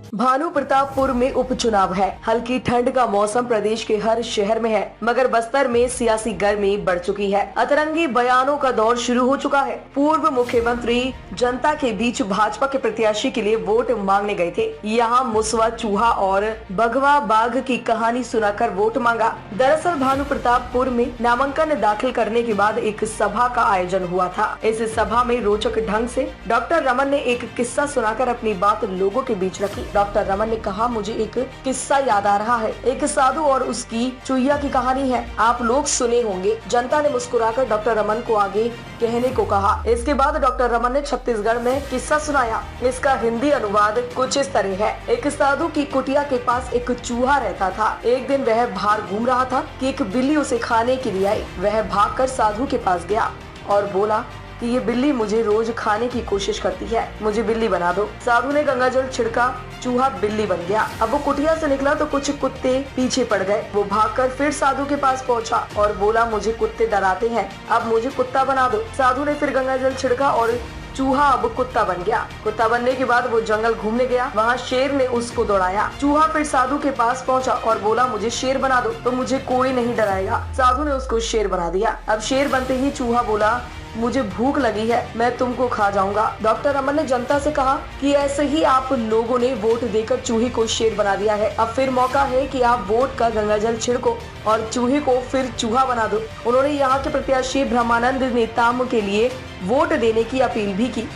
भानु प्रतापपुर में उपचुनाव है। हल्की ठंड का मौसम प्रदेश के हर शहर में है, मगर बस्तर में सियासी गर्मी बढ़ चुकी है। अतरंगी बयानों का दौर शुरू हो चुका है। पूर्व मुख्यमंत्री जनता के बीच भाजपा के प्रत्याशी के लिए वोट मांगने गए थे। यहाँ मुसवा, चूहा और बघवा बाघ की कहानी सुनाकर वोट मांगा। दरअसल भानु प्रतापपुर में नामांकन दाखिल करने के बाद एक सभा का आयोजन हुआ था। इस सभा में रोचक ढंग से डॉक्टर रमन ने एक किस्सा सुनाकर अपनी बात लोगों के बीच रखी। डॉक्टर रमन ने कहा, मुझे एक किस्सा याद आ रहा है। एक साधु और उसकी चुईया की कहानी है। आप लोग सुने होंगे। जनता ने मुस्कुराकर डॉक्टर रमन को आगे कहने को कहा। इसके बाद डॉक्टर रमन ने छत्तीसगढ़ में किस्सा सुनाया। इसका हिंदी अनुवाद कुछ इस तरह है। एक साधु की कुटिया के पास एक चूहा रहता था। एक दिन वह बाहर घूम रहा था कि एक बिल्ली उसे खाने के लिए आई। वह भागकर साधु के पास गया और बोला कि ये बिल्ली मुझे रोज खाने की कोशिश करती है, मुझे बिल्ली बना दो। साधु ने गंगाजल छिड़का, चूहा बिल्ली बन गया। अब वो कुटिया से निकला तो कुछ कुत्ते पीछे पड़ गए। वो भागकर फिर साधु के पास पहुंचा और बोला, मुझे कुत्ते डराते हैं, अब मुझे कुत्ता बना दो। साधु ने फिर गंगाजल छिड़का और चूहा अब कुत्ता बन गया। कुत्ता बनने के बाद वो जंगल घूमने गया। वहाँ शेर ने उसको दौड़ाया। चूहा फिर साधु के पास पहुँचा और बोला, मुझे शेर बना दो तो मुझे कोई नहीं डराएगा। साधु ने उसको शेर बना दिया। अब शेर बनते ही चूहा बोला, मुझे भूख लगी है, मैं तुमको खा जाऊंगा। डॉक्टर रमन ने जनता से कहा कि ऐसे ही आप लोगों ने वोट देकर चूहे को शेर बना दिया है। अब फिर मौका है कि आप वोट का गंगाजल छिड़को और चूहे को फिर चूहा बना दो। उन्होंने यहाँ के प्रत्याशी ब्रह्मानंद नेताम के लिए वोट देने की अपील भी की।